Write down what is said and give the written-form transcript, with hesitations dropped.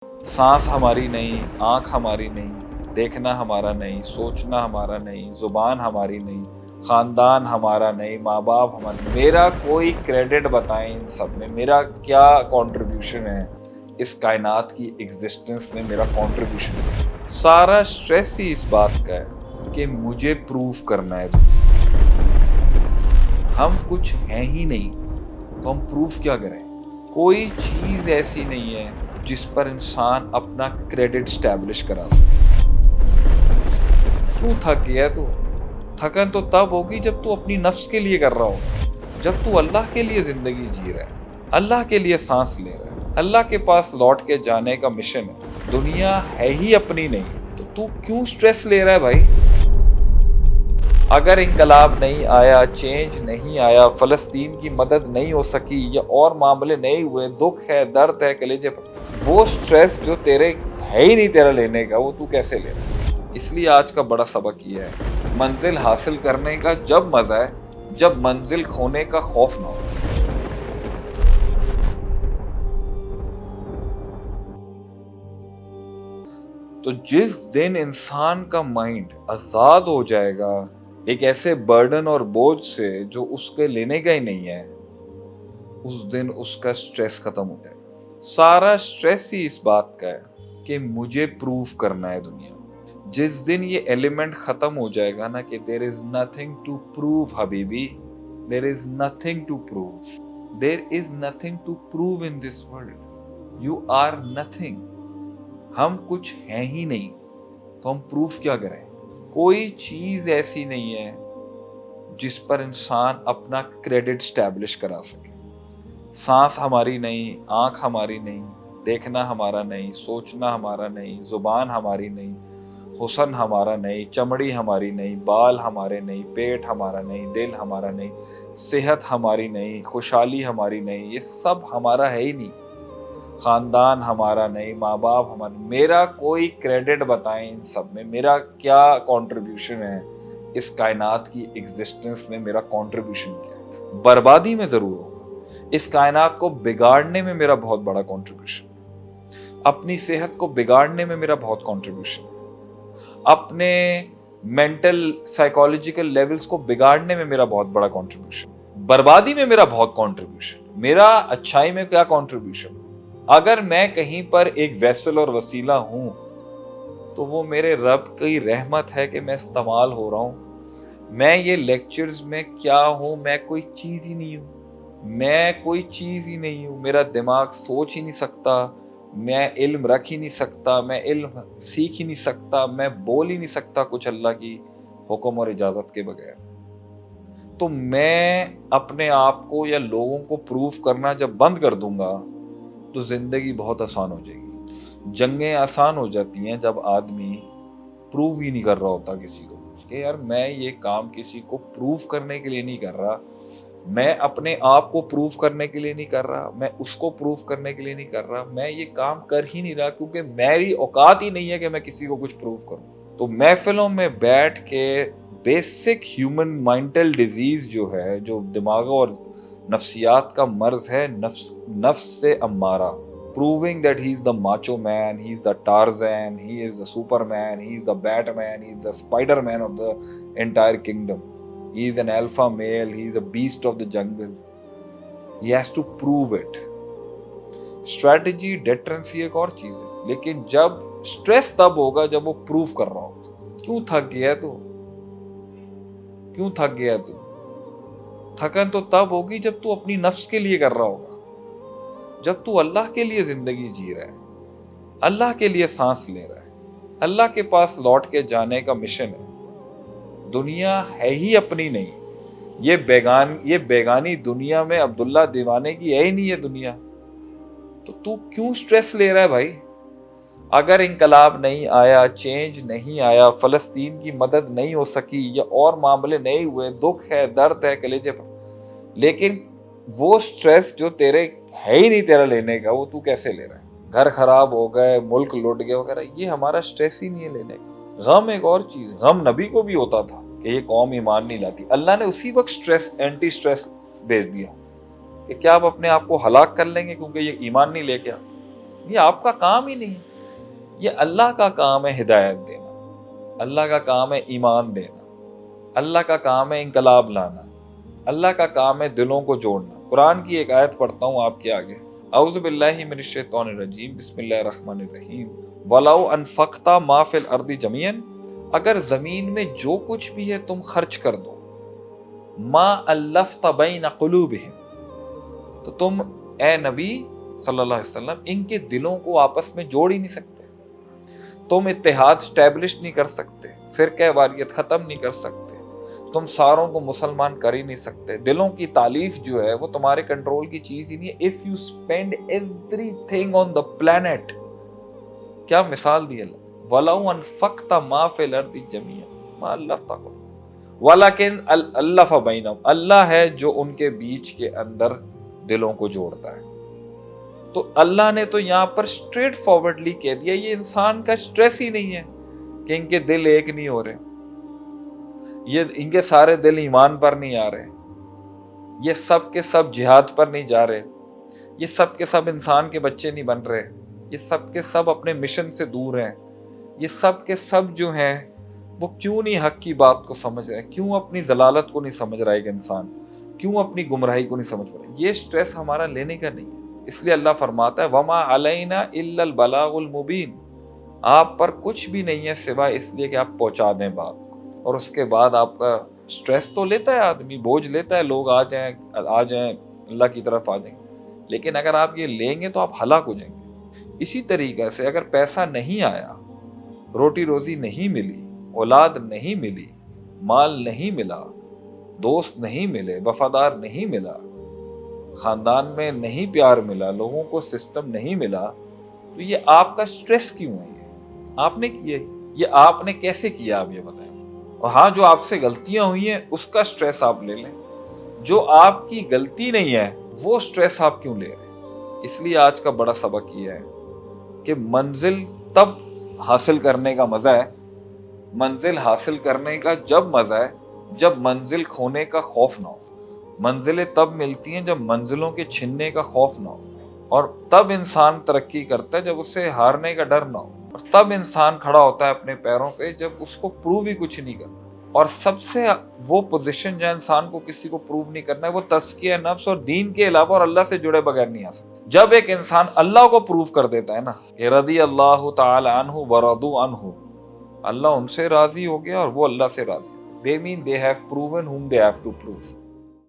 सांस हमारी नहीं, आँख हमारी नहीं, देखना हमारा नहीं, सोचना हमारा नहीं, ज़ुबान हमारी नहीं, ख़ानदान हमारा नहीं, माँ बाप हमारे नहीं। मेरा कोई क्रेडिट बताएं इन सब में, मेरा क्या कंट्रीब्यूशन है इस कायनात की एग्जिस्टेंस में, मेरा कंट्रीब्यूशन है। सारा स्ट्रेस ही इस बात का है कि मुझे प्रूव करना है। हम कुछ हैं ही नहीं तो हम प्रूफ क्या करें? कोई चीज़ ऐसी नहीं है जिस पर इंसान अपना क्रेडिट स्टैब्लिश करा सके। क्यों थक गया तू? थकन तो तब होगी जब तू अपनी नफ्स के लिए कर रहा हो, जब तू अल्लाह के लिए जिंदगी जी रहा है, अल्लाह के लिए सांस ले रहा है, अल्लाह के पास लौट के जाने का मिशन है। दुनिया है ही अपनी नहीं तो तू क्यों स्ट्रेस ले रहा है भाई? अगर इंकलाब नहीं आया, चेंज नहीं आया, फ़लस्तीन की मदद नहीं हो सकी या और मामले नहीं हुए, दुख है, दर्द है कलेजे पर, वो स्ट्रेस जो तेरे है ही नहीं तेरा लेने का, वो तू कैसे ले रहा है? इसलिए आज का बड़ा सबक ये है, मंजिल हासिल करने का जब मज़ा है जब मंजिल खोने का खौफ ना हो। तो जिस दिन इंसान का माइंड आज़ाद हो जाएगा एक ऐसे बर्डन और बोझ से जो उसके लेने का ही नहीं है, उस दिन उसका स्ट्रेस खत्म हो जाएगा। सारा स्ट्रेस ही इस बात का है कि मुझे प्रूव करना है दुनिया में। जिस दिन ये एलिमेंट खत्म हो जाएगा ना कि there is nothing to prove हबीबी, there is nothing to prove, there is nothing to prove in this world, you are nothing. हम कुछ हैं ही नहीं तो हम प्रूफ क्या करें? कोई चीज ऐसी नहीं है जिस पर इंसान अपना क्रेडिट स्टैब्लिश करा सके। सांस हमारी नहीं, आँख हमारी नहीं, देखना हमारा नहीं, सोचना हमारा नहीं, ज़ुबान हमारी नहीं, हुस्न हमारा नहीं, चमड़ी हमारी नहीं, बाल हमारे नहीं, पेट हमारा नहीं, दिल हमारा नहीं, सेहत हमारी नहीं, खुशहाली हमारी नहीं, ये सब हमारा है ही नहीं। ख़ानदान हमारा नहीं, माँ बाप हमारा नहीं। मेरा कोई क्रेडिट बताएं इन सब में, मेरा क्या कंट्रीब्यूशन है इस कायनात की एग्जिस्टेंस में, मेरा कंट्रीब्यूशन क्या है? बर्बादी में ज़रूर होगा, इस कायनात को बिगाड़ने में मेरा बहुत बड़ा कंट्रीब्यूशन, अपनी सेहत को बिगाड़ने में मेरा बहुत कंट्रीब्यूशन, अपने मेंटल साइकोलॉजिकल लेवल्स को बिगाड़ने में मेरा बहुत बड़ा कंट्रीब्यूशन, बर्बादी में मेरा बहुत कंट्रीब्यूशन, मेरा अच्छाई में क्या कंट्रीब्यूशन? अगर मैं कहीं पर एक वेसल और वसीला हूं तो वो मेरे रब की रहमत है कि मैं इस्तेमाल हो रहा हूं। मैं ये लेक्चर्स में क्या हूं? मैं कोई चीज ही नहीं हूं, मैं कोई चीज ही नहीं हूं। मेरा दिमाग सोच ही नहीं सकता, मैं इल्म रख ही नहीं सकता, मैं इल्म सीख ही नहीं सकता, मैं बोल ही नहीं सकता कुछ अल्लाह की हुक्म और इजाजत के बगैर। तो मैं अपने आप को या लोगों को प्रूव करना जब बंद कर दूंगा तो जिंदगी बहुत आसान हो जाएगी। जंगें आसान हो जाती हैं जब आदमी प्रूव ही नहीं कर रहा होता किसी को कि यार मैं ये काम किसी को प्रूव करने के लिए नहीं कर रहा, मैं अपने आप को प्रूव करने के लिए नहीं कर रहा, मैं उसको प्रूव करने के लिए नहीं कर रहा, मैं ये काम कर ही नहीं रहा क्योंकि मेरी औकात ही नहीं है कि मैं किसी को कुछ प्रूव करूं। तो महफिलों में बैठ के बेसिक ह्यूमन मेंटल डिजीज जो है, जो दिमाग और नफ्सियात का मर्ज है, नफ्स से Ammara, proving that he is the macho man, he is the Tarzan, he is the Superman, he is the Batman, he is the Spider-Man of the entire kingdom. He is an alpha male, he is a beast of the jungle. He has to prove it. Strategy, deterrence एक और चीज है, लेकिन जब stress तब होगा जब वो प्रूव कर रहा होगा। क्यों थक गया तू? क्यों थक गया तू? थकन तो तब होगी जब तू अपनी नफ्स के लिए कर रहा होगा, जब तू अल्लाह के लिए जिंदगी जी रहा है, अल्लाह के लिए सांस ले रहा है, अल्लाह के पास लौट के जाने का मिशन है। दुनिया है ही अपनी नहीं, ये बेगानी दुनिया में अब्दुल्ला दीवाने की है ही नहीं है दुनिया। तो तू क्यों स्ट्रेस ले रहा है भाई? अगर इंकलाब नहीं आया, चेंज नहीं आया, फलस्तीन की मदद नहीं हो सकी या और मामले नहीं हुए, दुख है, दर्द है कलेजे पर, लेकिन वो स्ट्रेस जो तेरे है ही नहीं तेरा लेने का, वो तू कैसे ले रहा है? घर खराब हो गए, मुल्क लुट गए वगैरह, ये हमारा स्ट्रेस ही नहीं है लेने का। गम एक और चीज, गम नबी को भी होता था कि ये कौम ईमान नहीं लाती, अल्लाह ने उसी वक्त स्ट्रेस, एंटी स्ट्रेस भेज दिया कि क्या आप अपने आप को हलाक कर लेंगे क्योंकि ये ईमान नहीं लेके आ। یہ آپ کا کام ہی نہیں ہے، یہ اللہ کا کام ہے ہدایت دینا، اللہ کا کام ہے ایمان دینا، اللہ کا کام ہے انقلاب لانا، اللہ کا کام ہے دلوں کو جوڑنا۔ قرآن کی ایک آیت پڑھتا ہوں آپ کے آگے، اعوذ باللہ من الشیطان الرجیم، بسم اللہ الرحمن الرحیم، وَلَوْ أَنفَقْتَ مَا فِي الْأَرْضِ جَمِيعًا، اگر زمین میں جو کچھ بھی ہے تم خرچ کر دو، مَا أَلَّفْتَ بَيْنَ قُلُوبِهِمْ، تو تم اے نبی صلی اللہ علیہ وسلم ان کے دلوں کو آپس میں جوڑ ہی نہیں سکتے، تم اتحاد اسٹیبلش نہیں کر سکتے، فرقہ واریت ختم نہیں کر سکتے، تم ساروں کو مسلمان کر ہی نہیں سکتے، دلوں کی تالیف جو ہے وہ تمہارے کنٹرول کی چیز ہی نہیں ہے۔ if you spend everything on the planet، کیا مثال دی اللہ، وَلَوْ أَنفَقْتَ مَا فِي الْأَرْضِ جَمِيعًا مَا أَلَّفْتَ قُلُوبَهُمْ وَلَكِنْ أَلَّفَ بَيْنَهُمْ، اللہ ہے جو ان کے بیچ کے اندر دلوں کو جوڑتا ہے۔ تو اللہ نے تو یہاں پر اسٹریٹ فارورڈلی کہہ دیا یہ انسان کا اسٹریس ہی نہیں ہے کہ ان کے دل ایک نہیں ہو رہے، یہ ان کے سارے دل ایمان پر نہیں آ رہے، یہ سب کے سب جہاد پر نہیں جا رہے، یہ سب کے سب انسان کے بچے نہیں بن رہے، یہ سب کے سب اپنے مشن سے دور ہیں، یہ سب کے سب جو ہیں وہ کیوں نہیں حق کی بات کو سمجھ رہے، کیوں اپنی ضلالت کو نہیں سمجھ رہا ہے ایک انسان، کیوں اپنی گمراہی کو نہیں سمجھ رہا۔ یہ سٹریس ہمارا لینے کا نہیں ہے، اس لیے اللہ فرماتا ہے وَمَا عَلَيْنَا إِلَّا الْبَلَاغُ الْمُبِينُ، آپ پر کچھ بھی نہیں ہے سوائے اس لیے کہ آپ پہنچا دیں بات کو، اور اس کے بعد آپ کا سٹریس تو لیتا ہے آدمی، بوجھ لیتا ہے، لوگ آ جائیں اللہ کی طرف آ جائیں، لیکن اگر آپ یہ لیں گے تو آپ ہلاک ہو جائیں گے۔ اسی طریقے سے اگر پیسہ نہیں آیا، روٹی روزی نہیں ملی، اولاد نہیں ملی، مال نہیں ملا، دوست نہیں ملے، وفادار نہیں ملا، خاندان میں نہیں پیار ملا، لوگوں کو سسٹم نہیں ملا، تو یہ آپ کا سٹریس کیوں ہے؟ یہ آپ نے کیا، یہ آپ نے کیسے کیا، آپ یہ بتائیں۔ اور ہاں جو آپ سے غلطیاں ہوئی ہیں اس کا سٹریس آپ لے لیں، جو آپ کی غلطی نہیں ہے وہ سٹریس آپ کیوں لے رہے ہیں؟ اس لیے آج کا بڑا سبق یہ ہے کہ منزل تب حاصل کرنے کا مزہ ہے، منزل حاصل کرنے کا جب مزہ ہے جب منزل کھونے کا خوف نہ ہو۔ منزلیں تب ملتی ہیں جب منزلوں کے چھننے کا خوف نہ ہو، اور تب انسان ترقی کرتا ہے جب اسے ہارنے کا ڈر نہ ہو، اور تب انسان کھڑا ہوتا ہے اپنے پیروں پہ جب اس کو پروو ہی کچھ نہیں کرنا۔ اور سب سے وہ پوزیشن جہاں انسان کو کسی کو پروو نہیں کرنا ہے وہ تزکیہ نفس اور دین کے علاوہ اور اللہ سے جڑے بغیر نہیں آ سکتا۔ جب ایک انسان اللہ کو پروو کر دیتا ہے نا کہ رضی اللہ تعالی عنہ ورضوا عنہ، اللہ ان سے راضی ہو گیا اور وہ اللہ سے راضی، they mean they have proven whom they have to prove۔